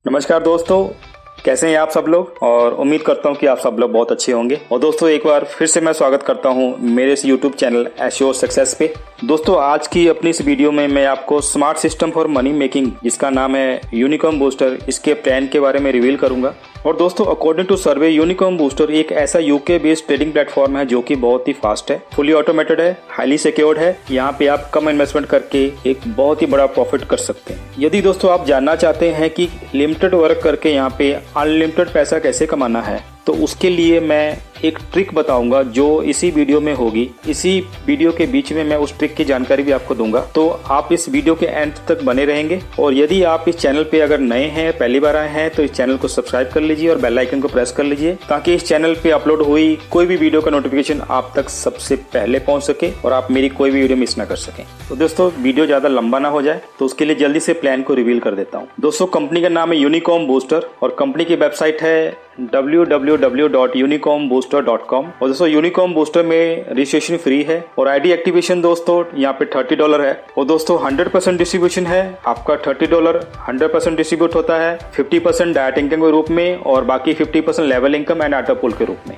नमस्कार दोस्तों, कैसे हैं आप सब लोग। और उम्मीद करता हूं कि आप सब लोग बहुत अच्छे होंगे। और दोस्तों एक बार फिर से मैं स्वागत करता हूं मेरे इस YouTube चैनल एसईओ सक्सेस पे। दोस्तों आज की अपनी इस वीडियो में मैं आपको smart system for money making, जिसका नाम है यूनिकॉर्न बूस्टर, इसके प्लान के बारे में रिवील करूंगा। और दोस्तों according to survey, unicorn booster एक ऐसा यूके बेस्ड ट्रेडिंग प्लेटफॉर्म है जो कि बहुत ही फास्ट है, फुली ऑटोमेटेड है, हाईली सिक्योर्ड है। यहाँ पे आप कम इन्वेस्टमेंट करके एक बहुत ही बड़ा प्रॉफिट कर सकते हैं। यदि दोस्तों आप जानना चाहते हैं कि लिमिटेड वर्क करके यहाँ पे अनलिमिटेड पैसा कैसे कमाना है, तो उसके लिए मैं एक ट्रिक बताऊंगा जो इसी वीडियो में होगी। इसी वीडियो के बीच में मैं उस ट्रिक की जानकारी भी आपको दूंगा, तो आप इस वीडियो के एंड तक बने रहेंगे। और यदि आप इस चैनल पे अगर नए हैं, पहली बार आए हैं, तो इस चैनल को सब्सक्राइब कर लीजिए और बेल आइकन को प्रेस कर लीजिए, ताकि इस चैनल पे अपलोड हुई कोई भी वीडियो का नोटिफिकेशन आप तक सबसे पहले पहुंच सके और आप मेरी कोई भी वीडियो मिस ना कर सकें। तो दोस्तों वीडियो ज्यादा लंबा ना हो जाए, तो उसके लिए जल्दी से प्लान को रिवील कर देता हूँ। दोस्तों कंपनी का नाम है यूनिकॉर्न बूस्टर और कंपनी की वेबसाइट है www.unicornbooster.com। और दोस्तों यूनिकॉर्न बूस्टर में रजिस्ट्रेशन फ्री है और आईडी एक्टिवेशन दोस्तों यहाँ पे $30 है। और दोस्तों 100% डिस्ट्रीब्यूशन है। आपका $30 100% डिस्ट्रीब्यूट होता है, 50% डायरेक्ट इनकम के रूप में और बाकी 50% लेवल इनकम एंड ऑटो पुल के रूप में।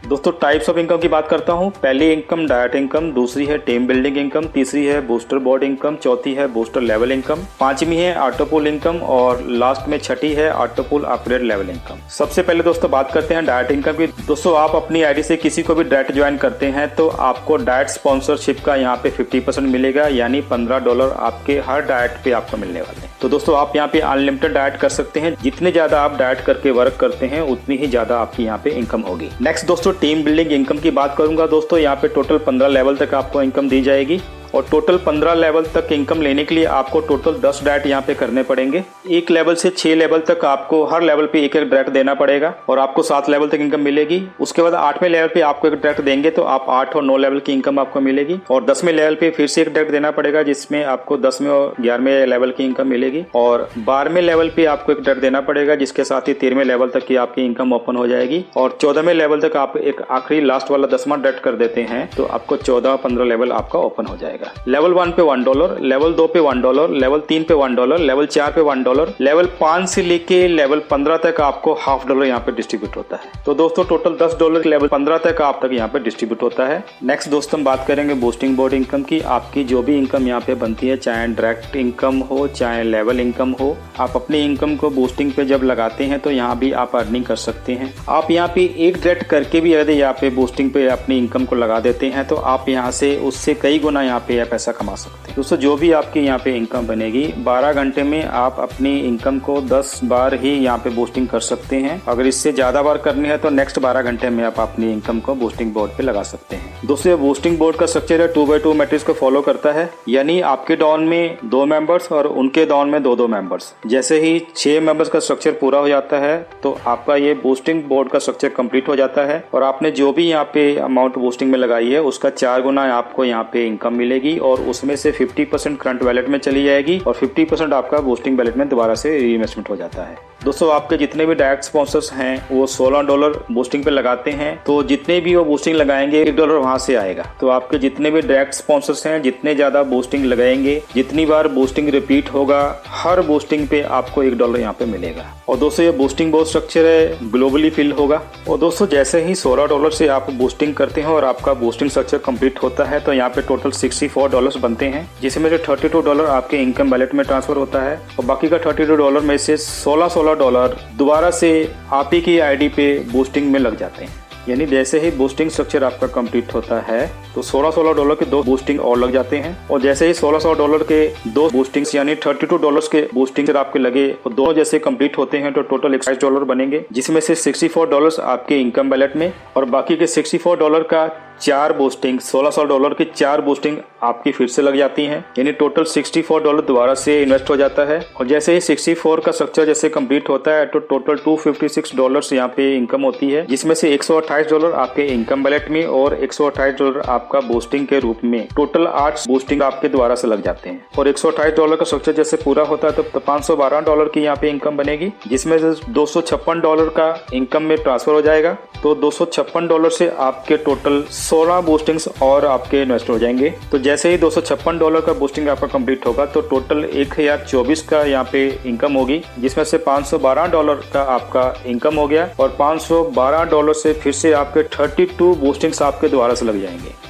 दोस्तों टाइप्स ऑफ इनकम की बात करता हूँ। पहली इनकम डायरेक्ट इनकम, दूसरी है टीम बिल्डिंग इनकम, तीसरी है बूस्टर बोर्ड इनकम, चौथी है बूस्टर लेवल इनकम, पांचवी है ऑटो पुल इनकम और लास्ट में छठी है ऑटो पुल अपग्रेड लेवल इनकम। सबसे पहले दोस्तों बात करते हैं डायरेक्ट इनकम की। दोस्तों आप अपनी आईडी से किसी को भी डायरेक्ट ज्वाइन करते हैं तो आपको डायरेक्ट स्पॉन्सरशिप का यहाँ पे 50% मिलेगा, यानी $15 आपके हर डायरेक्ट पे आपको मिलने वाले हैं। तो दोस्तों आप यहाँ पे अनलिमिटेड डायरेक्ट कर सकते हैं। जितने ज्यादा आप डायरेक्ट करके वर्क करते हैं उतनी ही ज्यादा आपकी यहाँ पे इनकम होगी। नेक्स्ट दोस्तों टीम बिल्डिंग इनकम की बात करूंगा। दोस्तों यहाँ पे टोटल 15 लेवल तक आपको इनकम दी जाएगी और टोटल 15 लेवल तक इनकम लेने के लिए आपको टोटल 10 डायरेक्ट यहाँ पे करने पड़ेंगे। 1 लेवल से 6 लेवल तक आपको हर लेवल पे एक डायरेक्ट देना पड़ेगा और आपको 7 लेवल तक इनकम मिलेगी। उसके बाद 8वें लेवल पे आपको एक डायरेक्ट देंगे तो आप 8 और 9 लेवल की इनकम आपको मिलेगी। और 10वें लेवल पे फिर से एक डायरेक्ट देना पड़ेगा, जिसमें आपको 10वें और 11वें लेवल की इनकम मिलेगी। और 12वें लेवल पे आपको एक डायरेक्ट देना पड़ेगा, जिसके साथ ही 13वें लेवल तक की आपकी इनकम ओपन हो जाएगी। और 14वें लेवल तक आप एक आखिरी लास्ट वाला 10वां डायरेक्ट कर देते हैं तो आपको 14-15 लेवल आपका ओपन हो जाएगा। लेवल 1 पे $1, लेवल 2 पे $1, लेवल 3 पे $1, लेवल 4 पे $1, लेवल 5 से लेके लेवल 15 तक आपको $0.5 यहाँ पे डिस्ट्रीब्यूट होता है। तो दोस्तों टोटल $10 लेवल 15 तक आप तक यहाँ पे डिस्ट्रीब्यूट होता है। नेक्स्ट दोस्तों हम बात करेंगे बूस्टिंग बोर्ड इनकम की। आपकी जो भी इनकम यहाँ पे बनती है, चाहे डायरेक्ट इनकम हो चाहे लेवल इनकम हो, आप अपनी इनकम को बूस्टिंग पे जब लगाते हैं तो यहाँ भी आप अर्निंग कर सकते हैं। आप यहाँ पे एक डायरेक्ट करके भी यदि यहाँ पे बूस्टिंग पे अपनी इनकम को लगा देते हैं तो आप यहाँ से उससे कई गुना यहाँ पे पैसा कमा सकते हैं। दोस्तों जो भी आपकी यहाँ पे इनकम बनेगी, 12 घंटे में आप अपनी इनकम को 10 बार ही यहाँ पे बूस्टिंग कर सकते हैं। अगर इससे ज्यादा बार करनी है तो नेक्स्ट 12 घंटे में आप अपनी इनकम को बूस्टिंग बोर्ड पे लगा सकते हैं। दोस्तों बूस्टिंग बोर्ड का स्ट्रक्चर है 2x2 मैट्रिक्स को फॉलो करता है, यानी आपके डाउन में 2 मेंबर्स और उनके डाउन में 2-2 मेंबर्स। जैसे ही 6 मेंबर्स का स्ट्रक्चर पूरा हो जाता है तो आपका ये बूस्टिंग बोर्ड का स्ट्रक्चर कंप्लीट हो जाता है और आपने जो भी यहाँ पे अमाउंट बूस्टिंग में लगाई है उसका 4 गुना आपको यहाँ पे इनकम मिलेगी और उसमें से 50% करंट वैलेट में चली जाएगी और 50% आपका बूस्टिंग वैलेट में दोबारा से रीइन्वेस्टमेंट हो जाता है। दोस्तों आपके जितने भी डायरेक्ट स्पॉन्सर्स हैं वो $16 बूस्टिंग पे लगाते हैं, तो जितने भी वो बूस्टिंग लगाएंगे $1 वहां से आएगा। तो आपके जितने भी डायरेक्ट स्पॉन्सर्स हैं, जितने ज्यादा बूस्टिंग लगाएंगे, जितनी बार बूस्टिंग रिपीट होगा, हर बूस्टिंग पे आपको $1 यहाँ पे मिलेगा। और दोस्तों ये बूस्टिंग बोर्ड स्ट्रक्चर है, ग्लोबली फिल होगा। और दोस्तों जैसे ही $16 से आप बूस्टिंग करते हैं और आपका बूस्टिंग स्ट्रक्चर कंप्लीट होता है तो यहाँ पे टोटल $64 बनते हैं, जिसमें से $32 आपके इनकम वैलेट में ट्रांसफर होता है और बाकी का $32 में से $16 दोबारा से आप ही की आईडी पे बूस्टिंग में लग जाते हैं। यानी जैसे ही बूस्टिंग स्ट्रक्चर आपका कंप्लीट होता है तो $16 के 2 बूस्टिंग और लग जाते हैं और जैसे ही $16 के 2 बूस्टिंग्स यानी $32 के बूस्टिंग आपके लगे और 2 जैसे कंप्लीट होते हैं तो टोटल $21 बनेंगे, जिसमें से $64 आपके इनकम वैलेट में और बाकी के $64 का 4 बूस्टिंग, $16 की 4 बूस्टिंग आपकी फिर से लग जाती हैं, यानी टोटल $64 दोबारा से इन्वेस्ट हो जाता है। और जैसे ही 64 का स्ट्रक्चर जैसे कंप्लीट होता है तो टोटल $256 यहाँ पे इनकम होती है, जिसमें से $128 आपके इनकम वैलेट में और $128 आपका बूस्टिंग के रूप में। टोटल 8 बूस्टिंग आपके द्वारा से लग जाते हैं और $128 का स्ट्रक्चर जैसे पूरा होता है तो $512 की यहाँ पे इनकम बनेगी, जिसमें से $256 का इनकम में ट्रांसफर हो जाएगा। तो $256 से आपके टोटल 16 बूस्टिंग्स और आपके इन्वेस्ट हो जाएंगे। तो जैसे ही $256 का बूस्टिंग आपका कंप्लीट होगा तो टोटल 1024 का यहाँ पे इनकम होगी, जिसमें से $512 का आपका इनकम हो गया और $512 से फिर से आपके 32 बूस्टिंग्स आपके दोबारा से लग जाएंगे।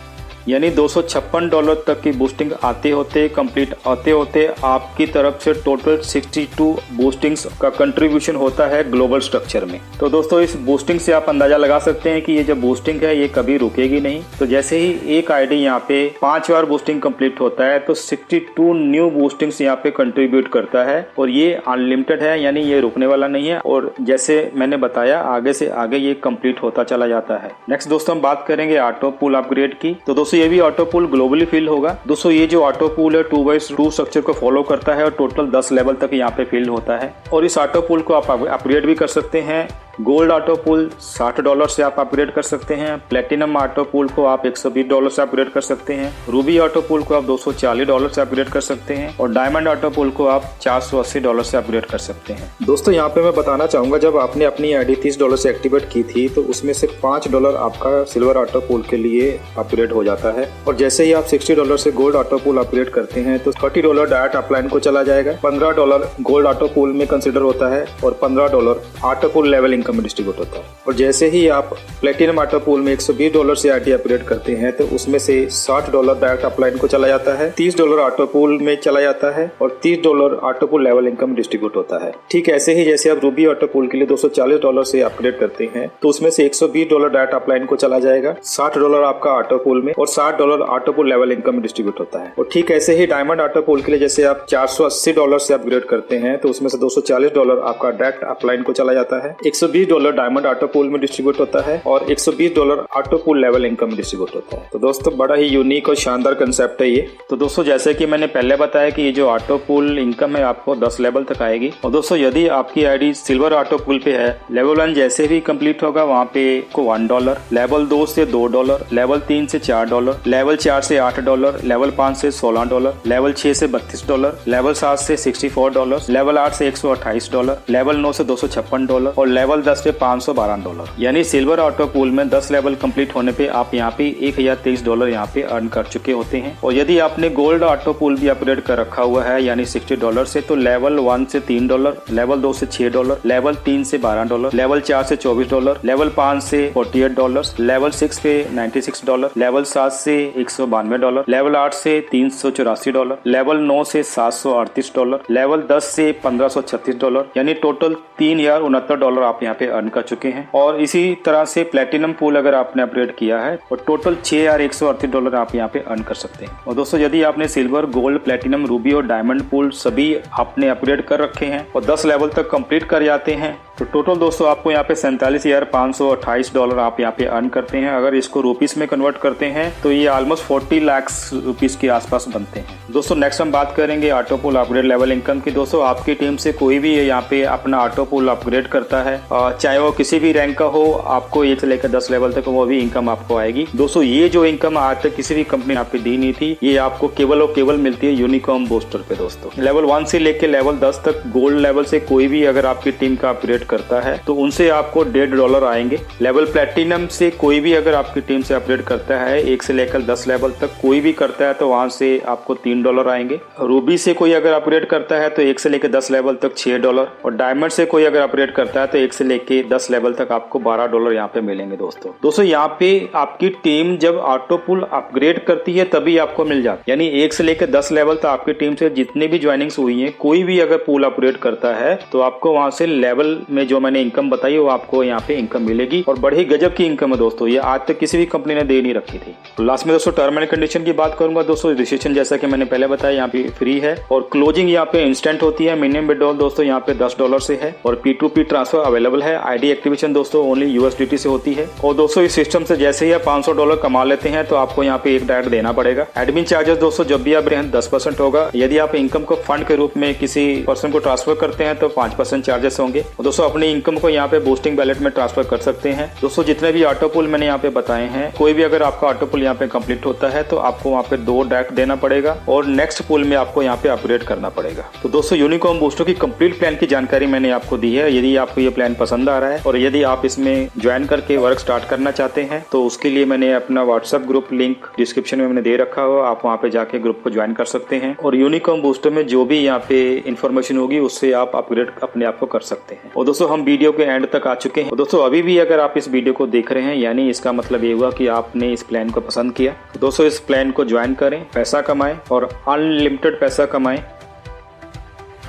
यानी $256 तक की बूस्टिंग आते होते कंप्लीट आते होते आपकी तरफ से टोटल 62 बूस्टिंग्स का कंट्रीब्यूशन होता है ग्लोबल स्ट्रक्चर में। तो दोस्तों इस बूस्टिंग से आप अंदाजा लगा सकते हैं कि ये जो बूस्टिंग है ये कभी रुकेगी नहीं। तो जैसे ही एक आईडी यहाँ पे 5 बार बूस्टिंग कंप्लीट होता है तो 62 न्यू बूस्टिंग्स यहाँ पे कंट्रीब्यूट करता है और ये अनलिमिटेड है, यानी ये रुकने वाला नहीं है और जैसे मैंने बताया आगे से आगे ये कंप्लीट होता चला जाता है। नेक्स्ट दोस्तों हम बात करेंगे ऑटो पूल अपग्रेड की। तो दोस्तों ये भी ऑटो पूल ग्लोबली फिल होगा। दोस्तों ये जो ऑटो पूल है 2x2 स्ट्रक्चर को फॉलो करता है और टोटल 10 लेवल तक यहाँ पे फिल होता है और इस ऑटो पूल को आप अपग्रेड भी कर सकते हैं। गोल्ड ऑटो पूल $60 से आप अपग्रेड कर सकते हैं। प्लेटिनम ऑटो पूल को आप $120 से अपग्रेड कर सकते हैं। रूबी ऑटो पूल को आप $240 से अपग्रेड कर सकते हैं और डायमंड ऑटो पूल को आप $480 से अपग्रेड कर सकते हैं। दोस्तों यहाँ पे मैं बताना चाहूंगा, जब आपने अपनी आईडी $30 से एक्टिवेट की थी तो उसमें से $5 आपका सिल्वर ऑटो पूल के लिए अपग्रेड हो जाता है और जैसे ही आप $60 से गोल्ड ऑटो पूल अपग्रेड करते हैं तो $30 डायरेक्ट अपलाइन को चला जाएगा, $15 गोल्ड ऑटो पूल में कंसिडर होता है और $15 ऑटो पूल लेवल इनकम में डिस्ट्रीब्यूट होता है। और जैसे ही आप प्लेटिनम ऑटो पूल में $120 से आईडी अपग्रेड करते हैं तो उसमें से $60 डायरेक्ट अपलाइन को चला जाता है, $30 ऑटो पूल में चला जाता है और $30 auto pool level income distribute होता है। ठीक ऐसे ही जैसे आप रूबी ऑटो पूल के लिए $240 से अपग्रेड करते हैं तो उसमें से $120 डायरेक्ट अपलाइन को चला जाएगा, $60 आपका ऑटो पूल में और $60 auto pool level income distribute होता है। और ठीक ऐसे ही डायमंड ऑटो पूल के लिए जैसे आप $480 से अपग्रेड करते हैं तो उसमें से $240 आपका डायरेक्ट अपलाइन को चला जाता है, $120 डायमंड ऑटो पूल में डिस्ट्रीब्यूट होता है और $120 ऑटो पूल लेवल इनकम में डिस्ट्रीब्यूट होता है। तो दोस्तों बड़ा ही यूनिक और शानदार कंसेप्ट है ये। तो दोस्तों जैसे कि मैंने पहले बताया कि ये जो ऑटो पूल इनकम है आपको 10 लेवल तक आएगी और दोस्तों यदि आपकी आईडी सिल्वर ऑटो पूल पे है, लेवल 1 जैसे भी कंप्लीट होगा वहाँ पे को $1, लेवल 2 से $2, लेवल 3 से $4, लेवल 4 से $8, लेवल 5 से $16, लेवल 6 से $32, लेवल 7 से $64, लेवल 8 से $128, लेवल 9 से $256 और लेवल 10 से $512। यानी सिल्वर ऑटो पूल में 10 लेवल कंप्लीट होने पे आप यहाँ पे $1023 यहाँ पे अर्न कर चुके होते हैं। और यदि आपने गोल्ड ऑटो पूल भी अपग्रेड कर रखा हुआ है यानी $60 से, तो लेवल 1 से $3, लेवल 2 से $6, लेवल 3 से $12, लेवल 4 से $24, लेवल 5 से $48, लेवल 6 पे $96, लेवल 7 से $192, लेवल 8 से $384, लेवल 9 से $738, लेवल 10 से $1536, यानी टोटल $3069 आप यहाँ पे अर्न कर चुके हैं। और इसी तरह से प्लेटिनम पूल अगर आपने अपग्रेड किया है और टोटल $6138 आप यहाँ पे अर्न कर सकते हैं। और दोस्तों यदि आपने सिल्वर, गोल्ड, प्लेटिनम, रूबी और डायमंड पूल सभी आपने अपग्रेड कर रखे हैं और 10 लेवल तक कंप्लीट कर जाते हैं तो टोटल दोस्तों आपको यहाँ पे $47,528 आप यहाँ पे अर्न करते हैं। अगर इसको रुपीस में कन्वर्ट करते हैं तो ये ऑलमोस्ट 40 लाख रुपीस के आसपास बनते हैं। दोस्तों नेक्स्ट हम बात करेंगे auto pool upgrade level income की। दोस्तों आपकी टीम से कोई भी यहाँ पे अपना ऑटो पूल अपग्रेड करता है, चाहे वो किसी भी रैंक का हो, आपको 1 से लेकर 10 लेवल तक वो भी इनकम आपको आएगी। दोस्तों ये जो इनकम आज तक किसी भी कंपनी ने आपको दी नहीं थी, ये आपको केवल और केवल मिलती है यूनिकॉर्न बूस्टर पे। दोस्तों लेवल 1 से लेकर लेवल 10 तक गोल्ड लेवल से कोई भी अगर आपकी टीम का अपग्रेड करता है तो उनसे आपको $1.5 आएंगे। लेवल प्लेटिनम से कोई भी अगर आपकी टीम से अपग्रेड करता है 1 से लेकर 10 लेवल तक कोई भी करता है तो वहां से आपको $3 आएंगे। रूबी से कोई अगर अपग्रेड करता है तो 1 से लेकर 10 लेवल तक $6 और डायमंड से कोई अगर अपग्रेड करता है तो 1 से लेकर 10 लेवल तक आपको $12 यहाँ पे मिलेंगे। दोस्तों यहाँ पे आपकी टीम जब ऑटो पूल अपग्रेड करती है तभी आपको मिल जाता है, यानी 1 से लेकर 10 लेवल तक आपकी टीम से जितने भी ज्वाइनिंग्स हुई है कोई भी अगर पूल अपग्रेड करता है तो आपको वहां से लेवल में जो मैंने इनकम बताई वो आपको यहाँ पे इनकम मिलेगी और बड़ी गजब की इनकम है दोस्तों, ये आज तक किसी भी कंपनी ने दे नहीं रखी थी। तो लास्ट में दोस्तों टर्म एंड कंडीशन की बात करूंगा। दोस्तों रजिस्ट्रेशन जैसा कि मैंने पहले बताया यहाँ पे फ्री है और क्लोजिंग यहाँ पे इंस्टेंट होती है। मिनिमम विड्रॉल दोस्तों यहाँ पे $10 से है और P2P ट्रांसफर अवेलेबल है। आईडी एक्टिवेशन दोस्तों ओनली USDT से होती है और दोस्तों इस सिस्टम से जैसे ही आप $500 कमा लेते हैं तो आपको यहाँ पे एक डायरेक्ट देना पड़ेगा। एडमिन चार्जेस दोस्तों जब भी आप रहें 10% होगा। यदि आप इनकम को फंड के रूप में किसी पर्सन को ट्रांसफर करते हैं तो 5% चार्जेस होंगे। और दोस्तों दोस्तों अपनी इनकम को यहाँ पे बूस्टिंग वैलेट में ट्रांसफर कर सकते हैं। दोस्तों जितने भी ऑटो पुल मैंने यहाँ पे बताए हैं, कोई भी अगर आपका ऑटो पुल यहाँ पे कंप्लीट होता है तो आपको वहाँ पे 2 डायरेक्ट देना पड़ेगा और नेक्स्ट पुल में आपको यहाँ पे अपग्रेड करना पड़ेगा। तो दोस्तों यूनिकॉर्न बूस्टर की कंप्लीट प्लान की जानकारी मैंने आपको दी है। यदि आपको ये प्लान पसंद आ रहा है और यदि आप इसमें ज्वाइन करके वर्क स्टार्ट करना चाहते हैं तो उसके लिए मैंने अपना व्हाट्सएप ग्रुप लिंक डिस्क्रिप्शन में मैंने दे रखा हो, आप वहाँ पे जाके ग्रुप को ज्वाइन कर सकते हैं और यूनिकॉर्न बूस्टर में जो भी यहाँ पे इन्फॉर्मेशन होगी उससे आप अपग्रेड अपने आप को कर सकते हैं। और दोस्तों हम वीडियो के एंड तक आ चुके हैं। और दोस्तों अभी भी अगर आप इस वीडियो को देख रहे हैं यानी इसका मतलब ये हुआ कि आपने इस प्लान को पसंद किया। तो दोस्तों इस प्लान को ज्वाइन करें, पैसा कमाएं और अनलिमिटेड पैसा कमाएं।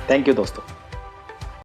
थैंक यू दोस्तों।